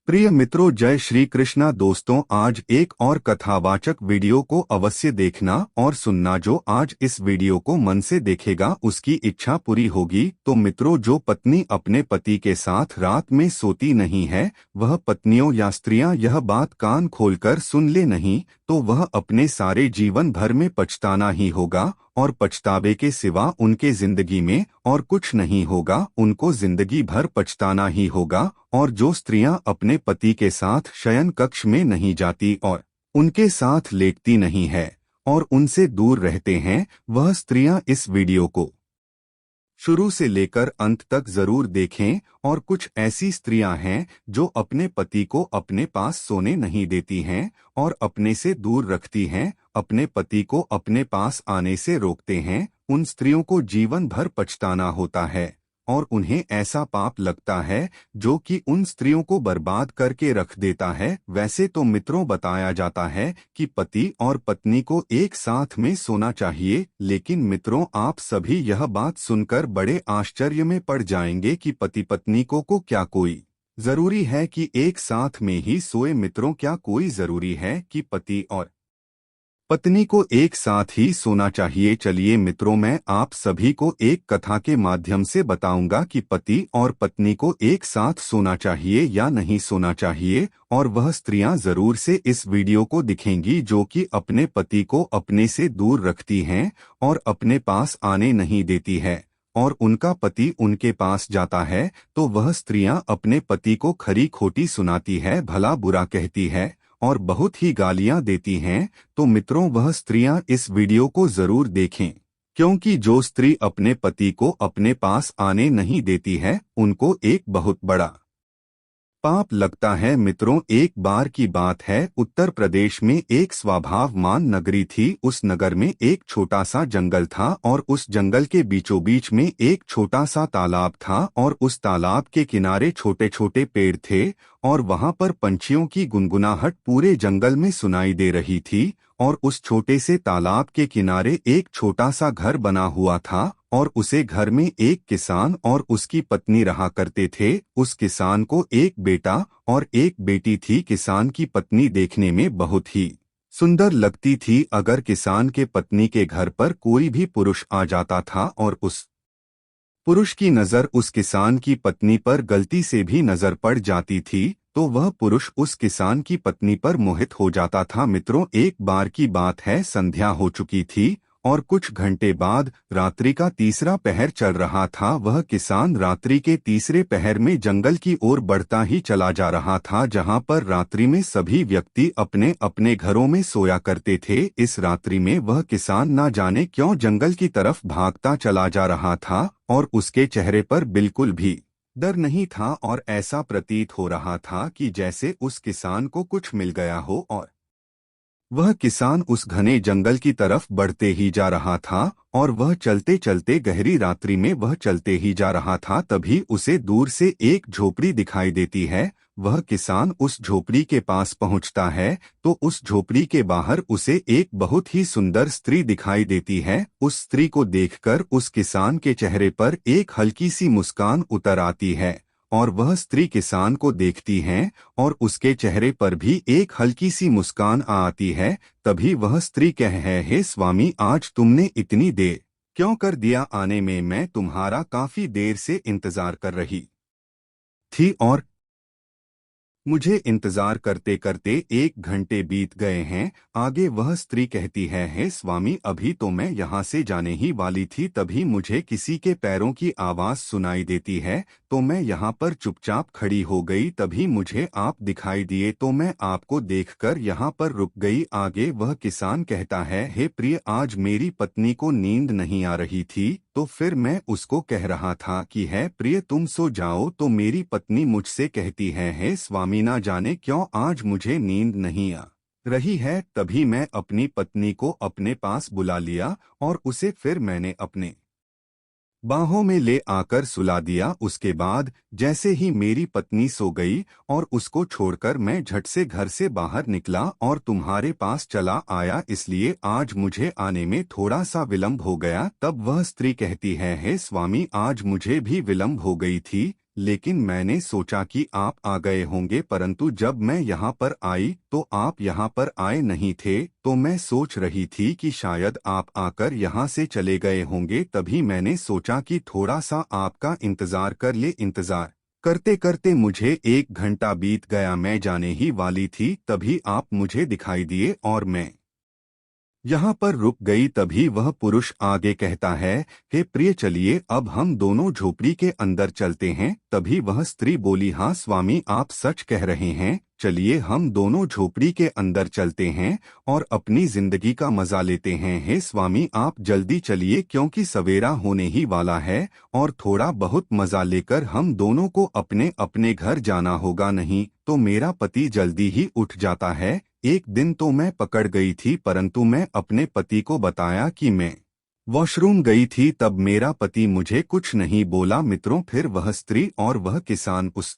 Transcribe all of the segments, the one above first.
प्रिय मित्रों, जय श्री कृष्णा। दोस्तों, आज एक और कथावाचक वीडियो को अवश्य देखना और सुनना। जो आज इस वीडियो को मन से देखेगा उसकी इच्छा पूरी होगी। तो मित्रों, जो पत्नी अपने पति के साथ रात में सोती नहीं है, वह पत्नियों या स्त्रियां यह बात कान खोलकर सुन ले नहीं, तो वह अपने सारे जीवन भर में पछताना ही होगा और पछतावे के सिवा उनके जिंदगी में और कुछ नहीं होगा। उनको जिंदगी भर पछताना ही होगा। और जो स्त्रियां अपने पति के साथ शयन कक्ष में नहीं जाती और उनके साथ लेटती नहीं है और उनसे दूर रहते हैं, वह स्त्रियां इस वीडियो को शुरू से लेकर अंत तक जरूर देखें। और कुछ ऐसी स्त्रियां हैं जो अपने पति को अपने पास सोने नहीं देती हैं और अपने से दूर रखती हैं, अपने पति को अपने पास आने से रोकते हैं। उन स्त्रियों को जीवन भर पछताना होता है और उन्हें ऐसा पाप लगता है जो कि उन स्त्रियों को बर्बाद करके रख देता है। वैसे तो मित्रों, बताया जाता है कि पति और पत्नी को एक साथ में सोना चाहिए, लेकिन मित्रों, आप सभी यह बात सुनकर बड़े आश्चर्य में पड़ जाएंगे कि पति पत्नी को क्या कोई जरूरी है कि एक साथ में ही सोए। मित्रों, क्या कोई जरूरी है कि पति और पत्नी को एक साथ ही सोना चाहिए? चलिए मित्रों, मैं आप सभी को एक कथा के माध्यम से बताऊंगा कि पति और पत्नी को एक साथ सोना चाहिए या नहीं सोना चाहिए। और वह स्त्रियां जरूर से इस वीडियो को दिखेंगी जो कि अपने पति को अपने से दूर रखती हैं और अपने पास आने नहीं देती है, और उनका पति उनके पास जाता है तो वह स्त्रियां अपने पति को खरी खोटी सुनाती है, भला बुरा कहती है और बहुत ही गालियां देती हैं। तो मित्रों, वह स्त्रियां इस वीडियो को जरूर देखें, क्योंकि जो स्त्री अपने पति को अपने पास आने नहीं देती है, उनको एक बहुत बड़ा पाप लगता है। मित्रों, एक बार की बात है, उत्तर प्रदेश में एक स्वभावमान नगरी थी। उस नगर में एक छोटा सा जंगल था और उस जंगल के बीचों बीच में एक छोटा सा तालाब था और उस तालाब के किनारे छोटे छोटे पेड़ थे और वहां पर पंछियों की गुनगुनाहट पूरे जंगल में सुनाई दे रही थी। और उस छोटे से तालाब के किनारे एक छोटा सा घर बना हुआ था और उसे घर में एक किसान और उसकी पत्नी रहा करते थे। उस किसान को एक बेटा और एक बेटी थी। किसान की पत्नी देखने में बहुत ही सुंदर लगती थी। अगर किसान के पत्नी के घर पर कोई भी पुरुष आ जाता था और उस पुरुष की नजर उस किसान की पत्नी पर गलती से भी नजर पड़ जाती थी, तो वह पुरुष उस किसान की पत्नी पर मोहित हो जाता था। मित्रों, एक बार की बात है, संध्या हो चुकी थी और कुछ घंटे बाद रात्रि का तीसरा पहर चल रहा था। वह किसान रात्रि के तीसरे पहर में जंगल की ओर बढ़ता ही चला जा रहा था, जहां पर रात्रि में सभी व्यक्ति अपने अपने घरों में सोया करते थे। इस रात्रि में वह किसान ना जाने क्यों जंगल की तरफ भागता चला जा रहा था और उसके चेहरे पर बिल्कुल भी डर नहीं था और ऐसा प्रतीत हो रहा था कि जैसे उस किसान को कुछ मिल गया हो। और वह किसान उस घने जंगल की तरफ बढ़ते ही जा रहा था और वह चलते चलते गहरी रात्रि में वह चलते ही जा रहा था। तभी उसे दूर से एक झोपड़ी दिखाई देती है। वह किसान उस झोपड़ी के पास पहुंचता है तो उस झोपड़ी के बाहर उसे एक बहुत ही सुंदर स्त्री दिखाई देती है। उस स्त्री को देखकर उस किसान के चेहरे पर एक हल्की सी मुस्कान उतर आती है और वह स्त्री किसान को देखती है और उसके चेहरे पर भी एक हल्की सी मुस्कान आती है। तभी वह स्त्री कहे, हे स्वामी, आज तुमने इतनी देर क्यों कर दिया आने में? मैं तुम्हारा काफी देर से इंतजार कर रही थी और मुझे इंतजार करते करते 1 घंटे बीत गए हैं। आगे वह स्त्री कहती है, हे स्वामी, अभी तो मैं यहाँ से जाने ही वाली थी, तभी मुझे किसी के पैरों की आवाज सुनाई देती है तो मैं यहाँ पर चुपचाप खड़ी हो गई। तभी मुझे आप दिखाई दिए तो मैं आपको देखकर यहाँ पर रुक गई। आगे वह किसान कहता है, हे प्रिय, आज मेरी पत्नी को नींद नहीं आ रही थी तो फिर मैं उसको कह रहा था कि है प्रिय, तुम सो जाओ, तो मेरी पत्नी मुझसे कहती है, हे स्वामी, ना जाने क्यों आज मुझे नींद नहीं आ रही है। तभी मैं अपनी पत्नी को अपने पास बुला लिया और उसे फिर मैंने अपने बाहों में ले आकर सुला दिया। उसके बाद जैसे ही मेरी पत्नी सो गई और उसको छोड़कर मैं झट से घर से बाहर निकला और तुम्हारे पास चला आया, इसलिए आज मुझे आने में थोड़ा सा विलंब हो गया। तब वह स्त्री कहती है, हे स्वामी, आज मुझे भी विलंब हो गई थी, लेकिन मैंने सोचा कि आप आ गए होंगे, परंतु जब मैं यहाँ पर आई तो आप यहाँ पर आए नहीं थे। तो मैं सोच रही थी कि शायद आप आकर यहाँ से चले गए होंगे, तभी मैंने सोचा कि थोड़ा सा आपका इंतजार कर ले। इंतजार करते करते मुझे 1 घंटा बीत गया। मैं जाने ही वाली थी तभी आप मुझे दिखाई दिए और मैं यहाँ पर रुक गई। तभी वह पुरुष आगे कहता है, हे प्रिय, चलिए अब हम दोनों झोपड़ी के अंदर चलते हैं। तभी वह स्त्री बोली, हाँ स्वामी, आप सच कह रहे हैं, चलिए हम दोनों झोपड़ी के अंदर चलते हैं और अपनी जिंदगी का मजा लेते हैं। हे स्वामी, आप जल्दी चलिए क्योंकि सवेरा होने ही वाला है और थोड़ा बहुत मजा लेकर हम दोनों को अपने अपने घर जाना होगा। नहीं तो मेरा पति जल्दी ही उठ जाता है। एक दिन तो मैं पकड़ गई थी, परंतु मैं अपने पति को बताया कि मैं वॉशरूम गई थी, तब मेरा पति मुझे कुछ नहीं बोला। मित्रों, फिर वह स्त्री और वह किसान उस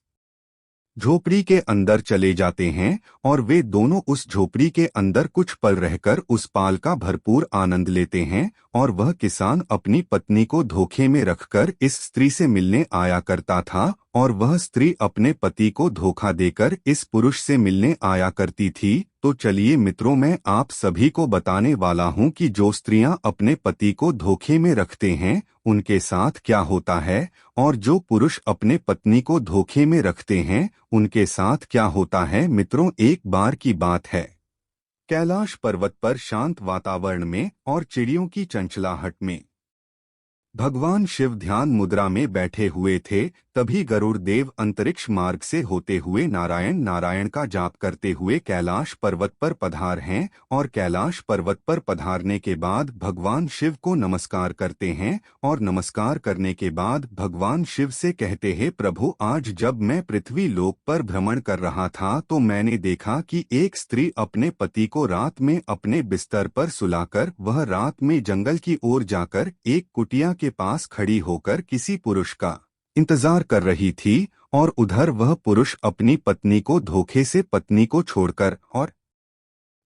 झोपड़ी के अंदर चले जाते हैं और वे दोनों उस झोपड़ी के अंदर कुछ पल रहकर उस पाल का भरपूर आनंद लेते हैं। और वह किसान अपनी पत्नी को धोखे में रखकर इस स्त्री से मिलने आया करता था और वह स्त्री अपने पति को धोखा देकर इस पुरुष से मिलने आया करती थी। तो चलिए मित्रों, मैं आप सभी को बताने वाला हूं कि जो स्त्रियां अपने पति को धोखे में रखते हैं उनके साथ क्या होता है, और जो पुरुष अपने पत्नी को धोखे में रखते हैं उनके साथ क्या होता है। मित्रों, एक बार की बात है, कैलाश पर्वत पर शांत वातावरण में और चिड़ियों की चंचलाहट में भगवान शिव ध्यान मुद्रा में बैठे हुए थे। तभी गरुड़ देव अंतरिक्ष मार्ग से होते हुए नारायण नारायण का जाप करते हुए कैलाश पर्वत पर पधार हैं और कैलाश पर्वत पर पधारने के बाद भगवान शिव को नमस्कार करते हैं और नमस्कार करने के बाद भगवान शिव से कहते हैं, प्रभु, आज जब मैं पृथ्वी लोक पर भ्रमण कर रहा था तो मैंने देखा कि एक स्त्री अपने पति को रात में अपने बिस्तर पर सुलाकर वह रात में जंगल की ओर जाकर एक कुटिया के पास खड़ी होकर किसी पुरुष का इंतजार कर रही थी और उधर वह पुरुष अपनी पत्नी को धोखे से पत्नी को छोड़कर और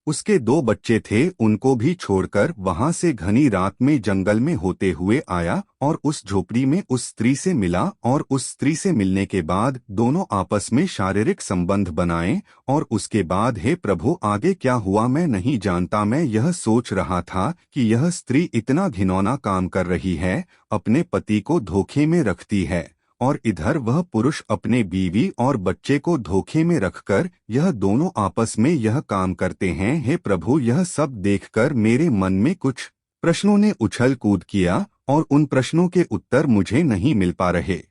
उसके 2 बच्चे थे उनको भी छोड़कर वहां से घनी रात में जंगल में होते हुए आया और उस झोपड़ी में उस स्त्री से मिला और उस स्त्री से मिलने के बाद दोनों आपस में शारीरिक संबंध बनाए। और उसके बाद, हे प्रभु, आगे क्या हुआ मैं नहीं जानता। मैं यह सोच रहा था कि यह स्त्री इतना घिनौना काम कर रही है, अपने पति को धोखे में रखती है और इधर वह पुरुष अपने बीवी और बच्चे को धोखे में रखकर यह दोनों आपस में यह काम करते हैं। हे प्रभु, यह सब देखकर मेरे मन में कुछ प्रश्नों ने उछल कूद किया और उन प्रश्नों के उत्तर मुझे नहीं मिल पा रहे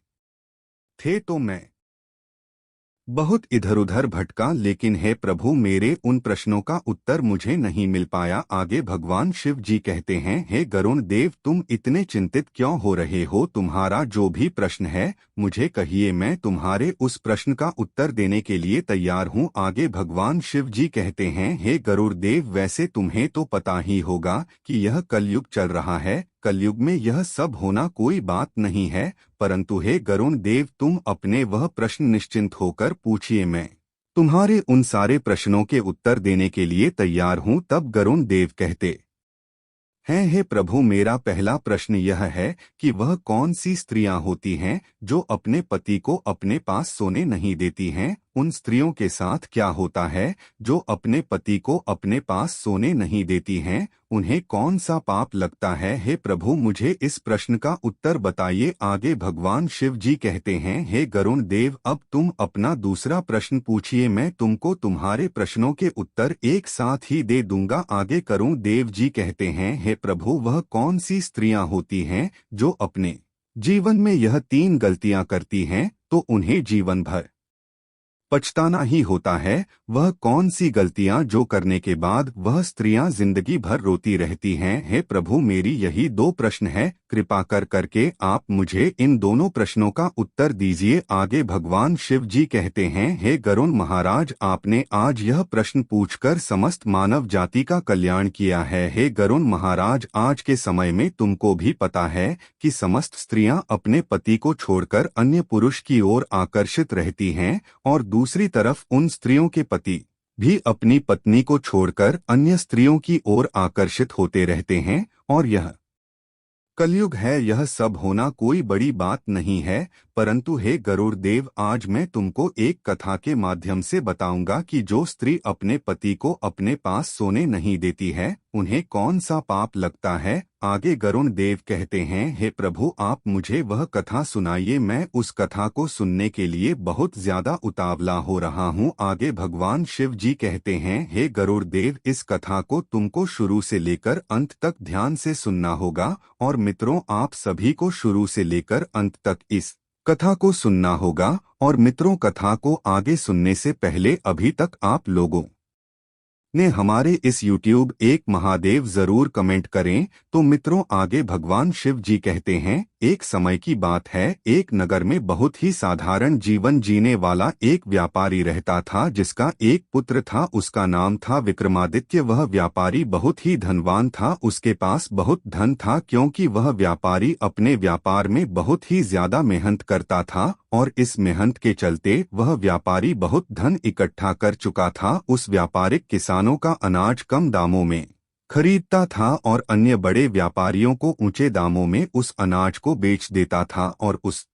थे। तो मैं बहुत इधर उधर भटका, लेकिन हे प्रभु, मेरे उन प्रश्नों का उत्तर मुझे नहीं मिल पाया। आगे भगवान शिव जी कहते हैं, हे गरुड़ देव, तुम इतने चिंतित क्यों हो रहे हो? तुम्हारा जो भी प्रश्न है मुझे कहिए, मैं तुम्हारे उस प्रश्न का उत्तर देने के लिए तैयार हूँ। आगे भगवान शिव जी कहते हैं, हे गरुड़ देव, वैसे तुम्हें तो पता ही होगा कि यह कलयुग चल रहा है। कलयुग में यह सब होना कोई बात नहीं है, परंतु हे गरुड़ देव, तुम अपने वह प्रश्न निश्चिंत होकर पूछिए, मैं तुम्हारे उन सारे प्रश्नों के उत्तर देने के लिए तैयार हूँ। तब गरुड़ देव कहते हैं, हे प्रभु, मेरा पहला प्रश्न यह है कि वह कौन सी स्त्रियां होती हैं जो अपने पति को अपने पास सोने नहीं देती हैं? उन स्त्रियों के साथ क्या होता है जो अपने पति को अपने पास सोने नहीं देती हैं? उन्हें कौन सा पाप लगता है? हे प्रभु, मुझे इस प्रश्न का उत्तर बताइए। आगे भगवान शिव जी कहते हैं, हे गरुड़ देव, अब तुम अपना दूसरा प्रश्न पूछिए, मैं तुमको तुम्हारे प्रश्नों के उत्तर एक साथ ही दे दूंगा। आगे गरुड़ देव जी कहते हैं, हे प्रभु, वह कौन सी स्त्रियां होती हैं जो अपने जीवन में यह 3 गलतियां करती हैं तो उन्हें जीवन भर पछताना ही होता है? वह कौन सी गलतियां जो करने के बाद वह स्त्रियां जिंदगी भर रोती रहती हैं? हे प्रभु, मेरी यही 2 प्रश्न है, कृपा कर करके आप मुझे इन दोनों प्रश्नों का उत्तर दीजिए। आगे भगवान शिव जी कहते हैं, हे गरुड़ महाराज, आपने आज यह प्रश्न पूछकर समस्त मानव जाति का कल्याण किया है। हे गरुड़ महाराज, आज के समय में तुमको भी पता है कि समस्त स्त्रियां अपने पति को छोड़कर अन्य पुरुष की ओर आकर्षित रहती हैं और दूसरी तरफ उन स्त्रियों के पति भी अपनी पत्नी को छोड़कर अन्य स्त्रियों की ओर आकर्षित होते रहते हैं। और यह कलयुग है, यह सब होना कोई बड़ी बात नहीं है, परंतु हे गरुड़ देव, आज मैं तुमको एक कथा के माध्यम से बताऊंगा कि जो स्त्री अपने पति को अपने पास सोने नहीं देती है उन्हें कौन सा पाप लगता है। आगे गरुड़ देव कहते हैं, हे प्रभु, आप मुझे वह कथा सुनाइए, मैं उस कथा को सुनने के लिए बहुत ज्यादा उतावला हो रहा हूँ। आगे भगवान शिव जी कहते हैं, हे गरुड़ देव, इस कथा को तुमको शुरू से लेकर अंत तक ध्यान से सुनना होगा। और मित्रों, आप सभी को शुरू से लेकर अंत तक इस कथा को सुनना होगा। और मित्रों, कथा को आगे सुनने से पहले अभी तक आप लोगों ने हमारे इस YouTube एक महादेव जरूर कमेंट करें। तो मित्रों, आगे भगवान शिव जी कहते हैं, एक समय की बात है, एक नगर में बहुत ही साधारण जीवन जीने वाला एक व्यापारी रहता था, जिसका एक पुत्र था। उसका नाम था विक्रमादित्य। वह व्यापारी बहुत ही धनवान था, उसके पास बहुत धन था, क्योंकि वह व्यापारी अपने व्यापार में बहुत ही ज्यादा मेहनत करता था। और इस मेहनत के चलते वह व्यापारी बहुत धन इकट्ठा कर चुका था। उस व्यापारिक किसानों का अनाज कम दामों में खरीदता था और अन्य बड़े व्यापारियों को ऊंचे दामों में उस अनाज को बेच देता था। और उस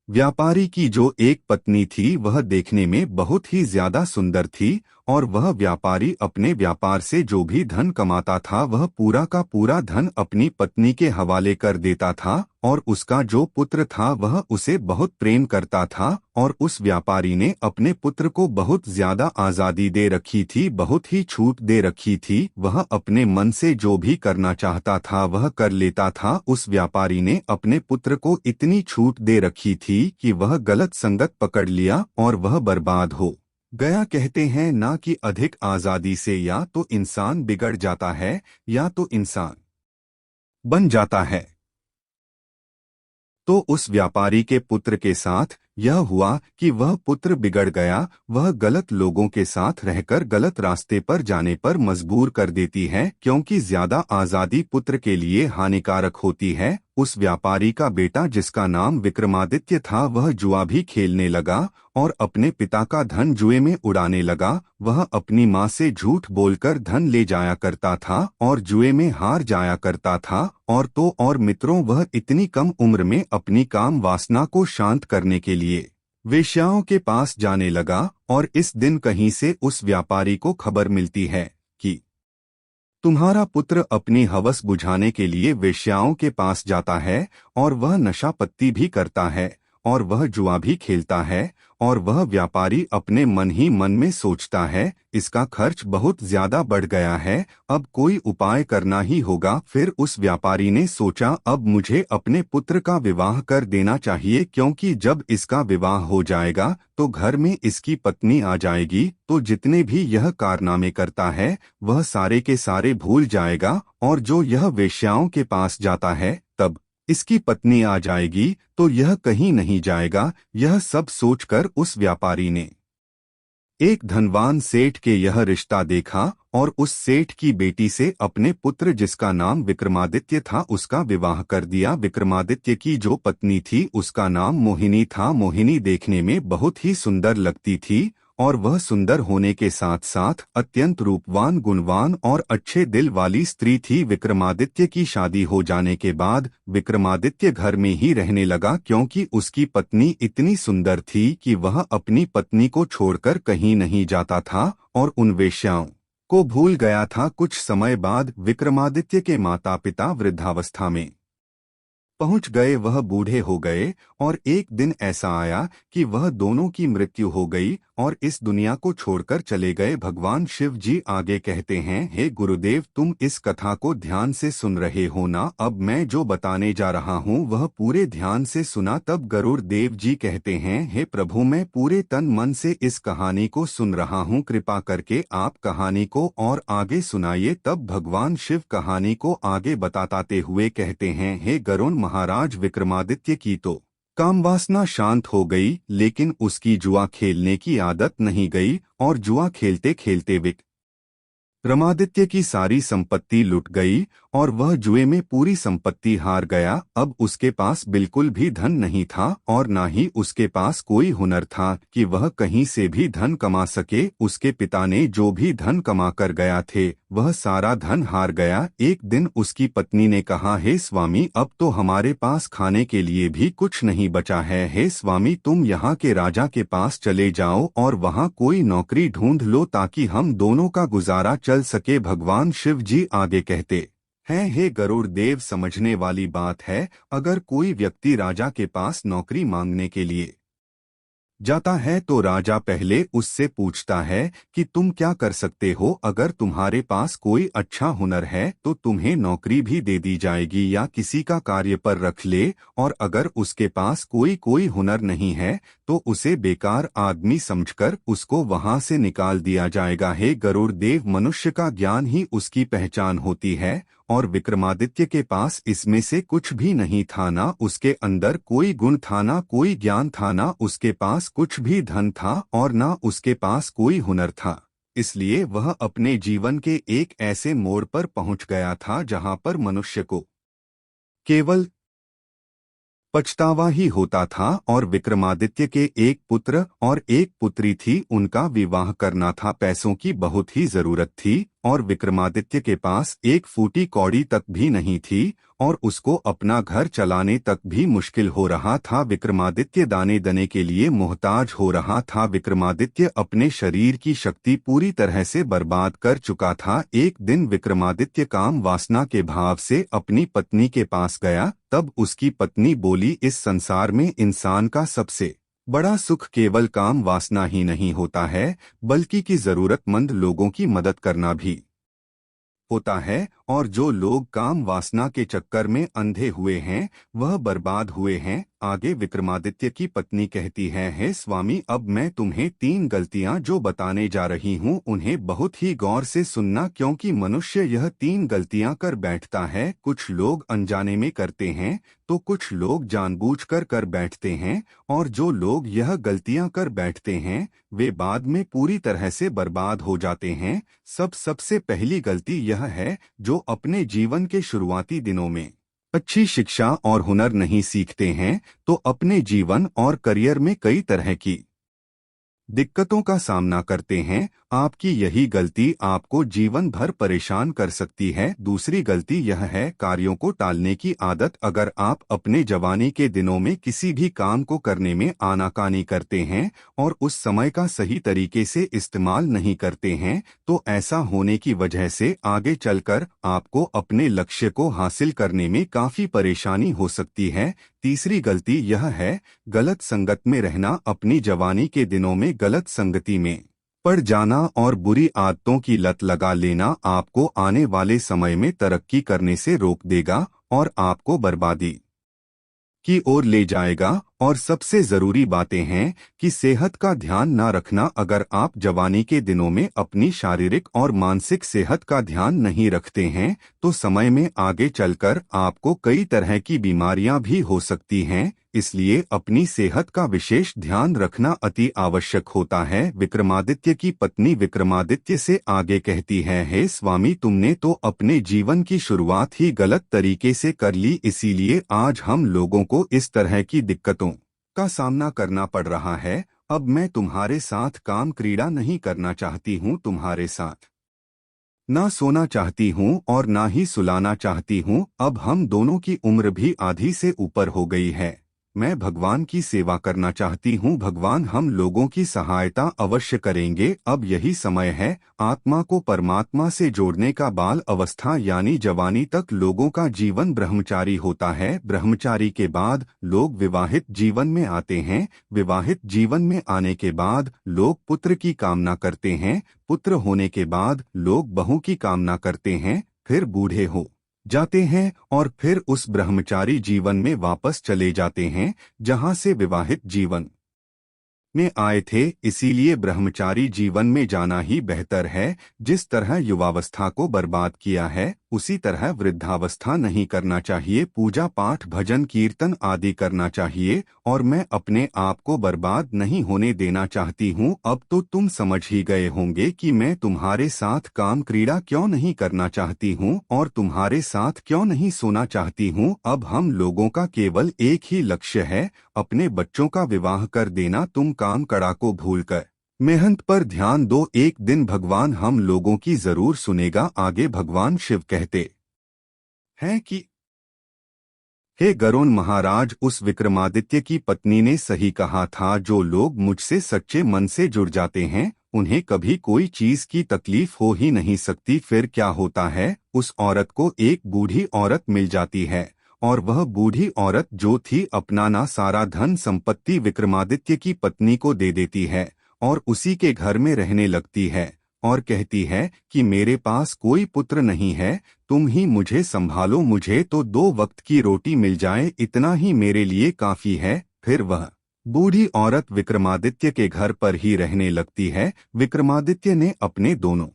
व्यापारी की जो एक पत्नी थी वह देखने में बहुत ही ज्यादा सुंदर थी। और वह व्यापारी अपने व्यापार से जो भी धन कमाता था वह पूरा का पूरा धन अपनी पत्नी के हवाले कर देता था। और उसका जो पुत्र था वह उसे बहुत प्रेम करता था। और उस व्यापारी ने अपने पुत्र को बहुत ज्यादा आजादी दे रखी थी, बहुत ही छूट दे रखी थी। वह अपने मन से जो भी करना चाहता था वह कर लेता था। उस व्यापारी ने अपने पुत्र को इतनी छूट दे रखी थी कि वह गलत संगत पकड़ लिया और वह बर्बाद हो गया। कहते हैं ना कि अधिक आजादी से या तो इंसान बिगड़ जाता है या तो इंसान बन जाता है। तो उस व्यापारी के पुत्र के साथ यह हुआ कि वह पुत्र बिगड़ गया। वह गलत लोगों के साथ रहकर गलत रास्ते पर जाने पर मजबूर कर देती है, क्योंकि ज्यादा आजादी पुत्र के लिए हानिकारक होती है। उस व्यापारी का बेटा, जिसका नाम विक्रमादित्य था, वह जुआ भी खेलने लगा और अपने पिता का धन जुए में उड़ाने लगा। वह अपनी माँ से झूठ बोलकर धन ले जाया करता था और जुए में हार जाया करता था। और मित्रों, वह इतनी कम उम्र में अपनी काम वासना को शांत करने के लिए वेश्याओं के पास जाने लगा। और इस दिन कहीं से उस व्यापारी को खबर मिलती है कि तुम्हारा पुत्र अपनी हवस बुझाने के लिए वेश्याओं के पास जाता है और वह नशा पत्ती भी करता है और वह जुआ भी खेलता है। और वह व्यापारी अपने मन ही मन में सोचता है, इसका खर्च बहुत ज्यादा बढ़ गया है, अब कोई उपाय करना ही होगा। फिर उस व्यापारी ने सोचा, अब मुझे अपने पुत्र का विवाह कर देना चाहिए, क्योंकि जब इसका विवाह हो जाएगा तो घर में इसकी पत्नी आ जाएगी, तो जितने भी यह कारनामे करता है वह सारे के सारे भूल जाएगा। और जो यह वेश्याओं के पास जाता है तब इसकी पत्नी आ जाएगी, तो यह कहीं नहीं जाएगा। यह सब सोचकर उस व्यापारी ने एक धनवान सेठ के यह रिश्ता देखा और उस सेठ की बेटी से अपने पुत्र, जिसका नाम विक्रमादित्य था, उसका विवाह कर दिया। विक्रमादित्य की जो पत्नी थी उसका नाम मोहिनी था। मोहिनी देखने में बहुत ही सुंदर लगती थी और वह सुंदर होने के साथ साथ अत्यंत रूपवान, गुणवान और अच्छे दिल वाली स्त्री थी। विक्रमादित्य की शादी हो जाने के बाद विक्रमादित्य घर में ही रहने लगा, क्योंकि उसकी पत्नी इतनी सुंदर थी कि वह अपनी पत्नी को छोड़कर कहीं नहीं जाता था और उन वेश्याओं को भूल गया था। कुछ समय बाद विक्रमादित्य के माता पिता वृद्धावस्था में पहुंच गए, वह बूढ़े हो गए और एक दिन ऐसा आया कि वह दोनों की मृत्यु हो गई और इस दुनिया को छोड़कर चले गए। भगवान शिव जी आगे कहते हैं, हे गुरुदेव, तुम इस कथा को ध्यान से सुन रहे हो ना? अब मैं जो बताने जा रहा हूँ वह पूरे ध्यान से सुना। तब गरुड़ देव जी कहते हैं, हे प्रभु, मैं पूरे तन मन से इस कहानी को सुन रहा हूँ, कृपा करके आप कहानी को और आगे सुनाइए। तब भगवान शिव कहानी को आगे बताते हुए कहते हैं, हे गरुड़ महाराज, विक्रमादित्य की तो कामवासना शांत हो गई, लेकिन उसकी जुआ खेलने की आदत नहीं गई और जुआ खेलते खेलते विक्रमादित्य की सारी संपत्ति लुट गई और वह जुए में पूरी संपत्ति हार गया। अब उसके पास बिल्कुल भी धन नहीं था और ना ही उसके पास कोई हुनर था कि वह कहीं से भी धन कमा सके। उसके पिता ने जो भी धन कमा कर गया थे वह सारा धन हार गया। एक दिन उसकी पत्नी ने कहा, हे स्वामी, अब तो हमारे पास खाने के लिए भी कुछ नहीं बचा है। हे स्वामी, तुम यहाँ के राजा के पास चले जाओ और वहाँ कोई नौकरी ढूंढ लो ताकि हम दोनों का गुजारा चल सके। भगवान शिव जी आगे कहते हैं, हे गरुड़ देव, समझने वाली बात है, अगर कोई व्यक्ति राजा के पास नौकरी मांगने के लिए जाता है तो राजा पहले उससे पूछता है कि तुम क्या कर सकते हो। अगर तुम्हारे पास कोई अच्छा हुनर है तो तुम्हें नौकरी भी दे दी जाएगी या किसी का कार्य पर रख ले, और अगर उसके पास कोई हुनर नहीं है तो उसे बेकार आदमी समझकर उसको वहां से निकाल दिया जाएगा। हे गरुड़ देव, मनुष्य का ज्ञान ही उसकी पहचान होती है और विक्रमादित्य के पास इसमें से कुछ भी नहीं था। ना उसके अंदर कोई गुण था, ना कोई ज्ञान था, ना उसके पास कुछ भी धन था और ना उसके पास कोई हुनर था। इसलिए वह अपने जीवन के एक ऐसे मोड़ पर पहुंच गया था जहां पर मनुष्य को केवल पछतावा ही होता था। और विक्रमादित्य के एक पुत्र और एक पुत्री थी, उनका विवाह करना था। पैसों की बहुत ही जरूरत थी और विक्रमादित्य के पास एक फूटी कौड़ी तक भी नहीं थी और उसको अपना घर चलाने तक भी मुश्किल हो रहा था। विक्रमादित्य दाने दने के लिए मोहताज हो रहा था। विक्रमादित्य अपने शरीर की शक्ति पूरी तरह से बर्बाद कर चुका था। एक दिन विक्रमादित्य काम वासना के भाव से अपनी पत्नी के पास गया। तब उसकी पत्नी बोली, इस संसार में इंसान का सबसे बड़ा सुख केवल काम वासना ही नहीं होता है, बल्कि कि जरूरतमंद लोगों की मदद करना भी होता है। और जो लोग काम वासना के चक्कर में अंधे हुए हैं वह बर्बाद हुए हैं। आगे विक्रमादित्य की पत्नी कहती है, हे स्वामी, अब मैं तुम्हें 3 गलतियां जो बताने जा रही हूँ उन्हें बहुत ही गौर से सुनना, क्योंकि मनुष्य यह 3 गलतियां कर बैठता है। कुछ लोग अनजाने में करते हैं तो कुछ लोग जानबूझकर कर बैठते हैं, और जो लोग यह गलतियां कर बैठते हैं वे बाद में पूरी तरह से बर्बाद हो जाते हैं। सबसे पहली गलती यह है, जो अपने जीवन के शुरुआती दिनों में अच्छी शिक्षा और हुनर नहीं सीखते हैं तो अपने जीवन और करियर में कई तरह की दिक्कतों का सामना करते हैं। आपकी यही गलती आपको जीवन भर परेशान कर सकती है। दूसरी गलती यह है, कार्यों को टालने की आदत। अगर आप अपने जवानी के दिनों में किसी भी काम को करने में आनाकानी करते हैं और उस समय का सही तरीके से इस्तेमाल नहीं करते हैं तो ऐसा होने की वजह से आगे चलकर आपको अपने लक्ष्य को हासिल करने में काफी परेशानी हो सकती है। तीसरी गलती यह है, गलत संगत में रहना। अपनी जवानी के दिनों में गलत संगति में पड़ जाना और बुरी आदतों की लत लगा लेना आपको आने वाले समय में तरक्की करने से रोक देगा और आपको बर्बादी की ओर ले जाएगा। और सबसे जरूरी बातें हैं कि सेहत का ध्यान न रखना। अगर आप जवानी के दिनों में अपनी शारीरिक और मानसिक सेहत का ध्यान नहीं रखते हैं तो समय में आगे चलकर आपको कई तरह की बीमारियां भी हो सकती हैं। इसलिए अपनी सेहत का विशेष ध्यान रखना अति आवश्यक होता है। विक्रमादित्य की पत्नी विक्रमादित्य से आगे कहती है, हे स्वामी, तुमने तो अपने जीवन की शुरुआत ही गलत तरीके से कर ली, इसीलिए आज हम लोगों को इस तरह की दिक्कतों का सामना करना पड़ रहा है। अब मैं तुम्हारे साथ काम क्रीड़ा नहीं करना चाहती हूँ, तुम्हारे साथ ना सोना चाहती हूँ और ना ही सुलाना चाहती हूँ। अब हम दोनों की उम्र भी आधी से ऊपर हो गई है। मैं भगवान की सेवा करना चाहती हूँ। भगवान हम लोगों की सहायता अवश्य करेंगे। अब यही समय है आत्मा को परमात्मा से जोड़ने का। बाल अवस्था यानी जवानी तक लोगों का जीवन ब्रह्मचारी होता है। ब्रह्मचारी के बाद लोग विवाहित जीवन में आते हैं। विवाहित जीवन में आने के बाद लोग पुत्र की कामना करते हैं। पुत्र होने के बाद लोग बहू की कामना करते हैं। फिर बूढ़े हो जाते हैं और फिर उस ब्रह्मचारी जीवन में वापस चले जाते हैं जहां से विवाहित जीवन में आए थे, इसीलिए ब्रह्मचारी जीवन में जाना ही बेहतर है। जिस तरह युवावस्था को बर्बाद किया है, उसी तरह वृद्धावस्था नहीं करना चाहिए। पूजा पाठ भजन कीर्तन आदि करना चाहिए, और मैं अपने आप को बर्बाद नहीं होने देना चाहती हूँ। अब तो तुम समझ ही गए होंगे कि मैं तुम्हारे साथ काम क्रीड़ा क्यों नहीं करना चाहती हूँ और तुम्हारे साथ क्यों नहीं सोना चाहती हूँ। अब हम लोगों का केवल एक ही लक्ष्य है, अपने बच्चों का विवाह कर देना। तुम काम कड़ा को भूलकर मेहनत पर ध्यान दो, एक दिन भगवान हम लोगों की जरूर सुनेगा। आगे भगवान शिव कहते हैं कि हे गरुण महाराज, उस विक्रमादित्य की पत्नी ने सही कहा था। जो लोग मुझसे सच्चे मन से जुड़ जाते हैं, उन्हें कभी कोई चीज की तकलीफ हो ही नहीं सकती। फिर क्या होता है, उस औरत को एक बूढ़ी औरत मिल जाती है, और वह बूढ़ी औरत जो थी अपना ना सारा धन संपत्ति विक्रमादित्य की पत्नी को दे देती है, और उसी के घर में रहने लगती है, और कहती है कि मेरे पास कोई पुत्र नहीं है, तुम ही मुझे संभालो, मुझे तो 2 वक्त की रोटी मिल जाए, इतना ही मेरे लिए काफी है। फिर वह बूढ़ी औरत विक्रमादित्य के घर पर ही रहने लगती है। विक्रमादित्य ने अपने दोनों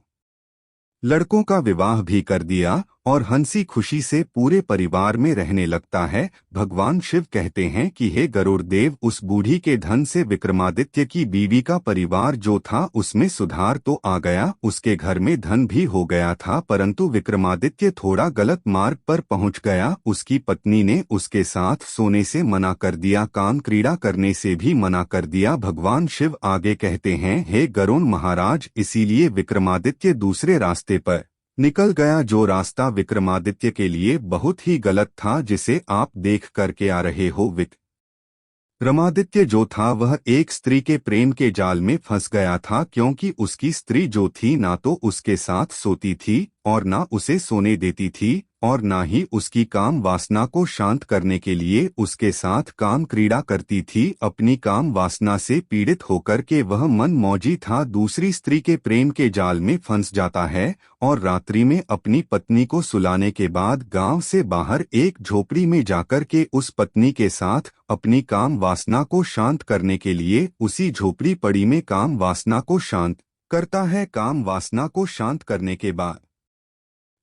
लड़कों का विवाह भी कर दिया, और हंसी खुशी से पूरे परिवार में रहने लगता है। भगवान शिव कहते हैं कि हे गरुड़ देव, उस बूढ़ी के धन से विक्रमादित्य की बीवी का परिवार जो था उसमें सुधार तो आ गया, उसके घर में धन भी हो गया था, परंतु विक्रमादित्य थोड़ा गलत मार्ग पर पहुंच गया। उसकी पत्नी ने उसके साथ सोने से मना कर दिया, काम क्रीड़ा करने से भी मना कर दिया। भगवान शिव आगे कहते हैं, हे गरुड़ महाराज, इसीलिए विक्रमादित्य दूसरे रास्ते पर निकल गया, जो रास्ता विक्रमादित्य के लिए बहुत ही गलत था, जिसे आप देख करके आ रहे हो। विक्रमादित्य जो था वह एक स्त्री के प्रेम के जाल में फंस गया था, क्योंकि उसकी स्त्री जो थी ना तो उसके साथ सोती थी और ना उसे सोने देती थी, और ना ही उसकी काम वासना को शांत करने के लिए उसके साथ काम क्रीड़ा करती थी। अपनी काम वासना से पीड़ित होकर के वह मन मौजी था, दूसरी स्त्री के प्रेम के जाल में फंस जाता है, और रात्रि में अपनी पत्नी को सुलाने के बाद गांव से बाहर एक झोपड़ी में जाकर के उस पत्नी के साथ अपनी काम वासना को शांत करने के लिए उसी झोपड़ी पड़ी में काम वासना को शांत करता है। काम वासना को शांत करने के बाद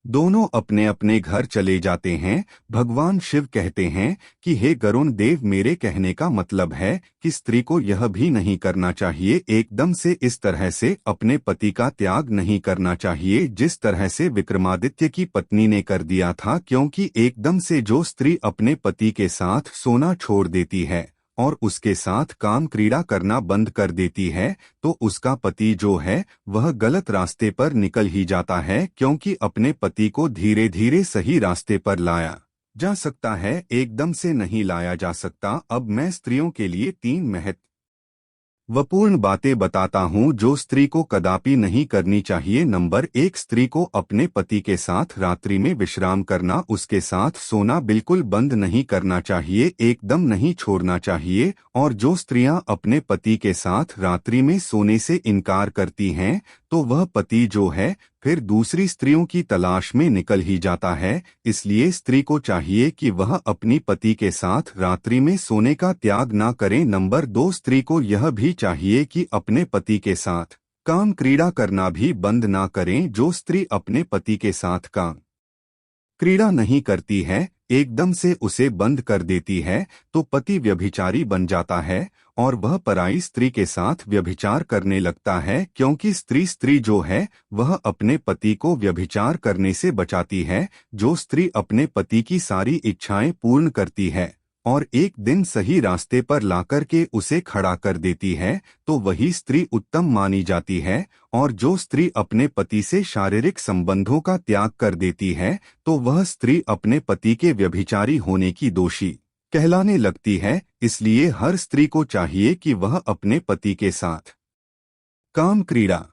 दोनों अपने अपने घर चले जाते हैं। भगवान शिव कहते हैं कि हे गरुड़ देव, मेरे कहने का मतलब है कि स्त्री को यह भी नहीं करना चाहिए, एकदम से इस तरह से अपने पति का त्याग नहीं करना चाहिए जिस तरह से विक्रमादित्य की पत्नी ने कर दिया था, क्योंकि एकदम से जो स्त्री अपने पति के साथ सोना छोड़ देती है और उसके साथ काम क्रीड़ा करना बंद कर देती है, तो उसका पति जो है वह गलत रास्ते पर निकल ही जाता है, क्योंकि अपने पति को धीरे धीरे सही रास्ते पर लाया जा सकता है, एकदम से नहीं लाया जा सकता। अब मैं स्त्रियों के लिए 3 महत्वपूर्ण बातें बताता हूँ जो स्त्री को कदापि नहीं करनी चाहिए। नंबर 1, स्त्री को अपने पति के साथ रात्रि में विश्राम करना, उसके साथ सोना बिल्कुल बंद नहीं करना चाहिए, एकदम नहीं छोड़ना चाहिए। और जो स्त्रियां अपने पति के साथ रात्रि में सोने से इनकार करती हैं, तो वह पति जो है फिर दूसरी स्त्रियों की तलाश में निकल ही जाता है। इसलिए स्त्री को चाहिए कि वह अपनी पति के साथ रात्रि में सोने का त्याग ना करें। नंबर 2, स्त्री को यह भी चाहिए कि अपने पति के साथ काम क्रीड़ा करना भी बंद ना करें। जो स्त्री अपने पति के साथ काम क्रीड़ा नहीं करती है, एकदम से उसे बंद कर देती है, तो पति व्यभिचारी बन जाता है और वह पराई स्त्री के साथ व्यभिचार करने लगता है, क्योंकि स्त्री जो है वह अपने पति को व्यभिचार करने से बचाती है। जो स्त्री अपने पति की सारी इच्छाएं पूर्ण करती है और एक दिन सही रास्ते पर लाकर के उसे खड़ा कर देती है, तो वही स्त्री उत्तम मानी जाती है। और जो स्त्री अपने पति से शारीरिक संबंधों का त्याग कर देती है, तो वह स्त्री अपने पति के व्यभिचारी होने की दोषी कहलाने लगती है। इसलिए हर स्त्री को चाहिए कि वह अपने पति के साथ काम क्रीड़ा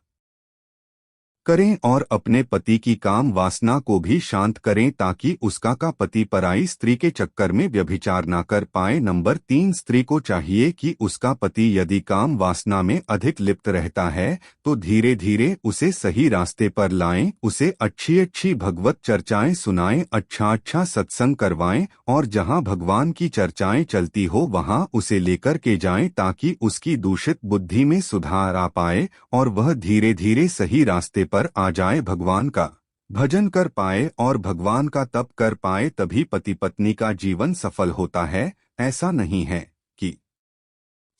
करें और अपने पति की काम वासना को भी शांत करें ताकि उसका का पति पराई स्त्री के चक्कर में व्यभिचार ना कर पाए। नंबर 3, स्त्री को चाहिए कि उसका पति यदि काम वासना में अधिक लिप्त रहता है तो धीरे धीरे उसे सही रास्ते पर लाएं, उसे अच्छी अच्छी भगवत चर्चाएं सुनाएं, अच्छा अच्छा सत्संग करवाएं और जहां भगवान की चर्चाएं चलती हो वहां उसे लेकर के जाएं ताकि उसकी दूषित बुद्धि में सुधार आ पाए और वह धीरे धीरे सही रास्ते पर आ जाए, भगवान का भजन कर पाए और भगवान का तप कर पाए। तभी पति पत्नी का जीवन सफल होता है। ऐसा नहीं है कि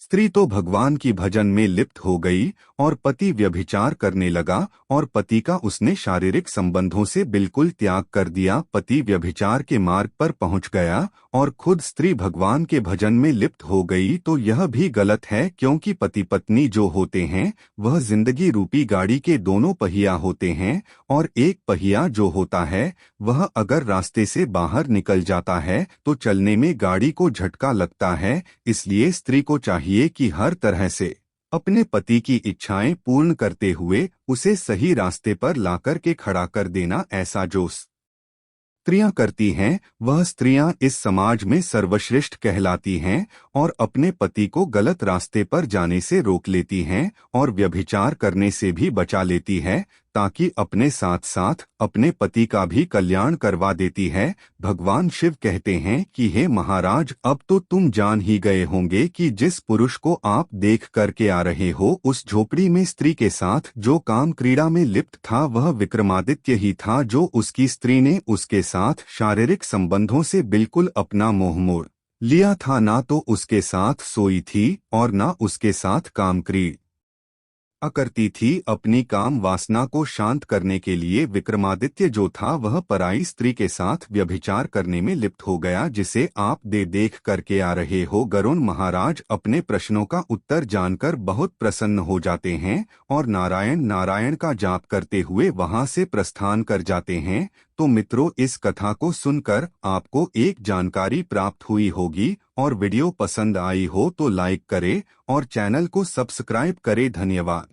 स्त्री तो भगवान की भजन में लिप्त हो गई और पति व्यभिचार करने लगा और पति का उसने शारीरिक संबंधों से बिल्कुल त्याग कर दिया, पति व्यभिचार के मार्ग पर पहुंच गया और खुद स्त्री भगवान के भजन में लिप्त हो गई। तो यह भी गलत है, क्योंकि पति पत्नी जो होते हैं वह जिंदगी रूपी गाड़ी के दोनों पहिया होते हैं और एक पहिया जो होता है वह अगर रास्ते से बाहर निकल जाता है तो चलने में गाड़ी को झटका लगता है। इसलिए स्त्री को चाहिए कि हर तरह से अपने पति की इच्छाएं पूर्ण करते हुए उसे सही रास्ते पर लाकर के खड़ा कर देना। ऐसा जो स्त्रियां करती हैं वह स्त्रियां इस समाज में सर्वश्रेष्ठ कहलाती हैं और अपने पति को गलत रास्ते पर जाने से रोक लेती हैं और व्यभिचार करने से भी बचा लेती है ताकि अपने साथ साथ अपने पति का भी कल्याण करवा देती है। भगवान शिव कहते हैं कि हे महाराज, अब तो तुम जान ही गए होंगे कि जिस पुरुष को आप देख करके आ रहे हो उस झोपड़ी में स्त्री के साथ जो काम क्रीड़ा में लिप्त था वह विक्रमादित्य ही था, जो उसकी स्त्री ने उसके साथ शारीरिक संबंधों से बिल्कुल अपना मोह मोड़ लिया था। ना तो उसके साथ सोई थी और ना उसके साथ काम क्रीड़ा करती थी। अपनी काम वासना को शांत करने के लिए विक्रमादित्य जो था वह पराई स्त्री के साथ व्यभिचार करने में लिप्त हो गया, जिसे आप देख करके आ रहे हो। गरुण महाराज अपने प्रश्नों का उत्तर जानकर बहुत प्रसन्न हो जाते हैं और नारायण नारायण का जाप करते हुए वहां से प्रस्थान कर जाते हैं। तो मित्रों, इस कथा को सुनकर आपको एक जानकारी प्राप्त हुई होगी और वीडियो पसंद आई हो तो लाइक करें और चैनल को सब्सक्राइब करें। धन्यवाद।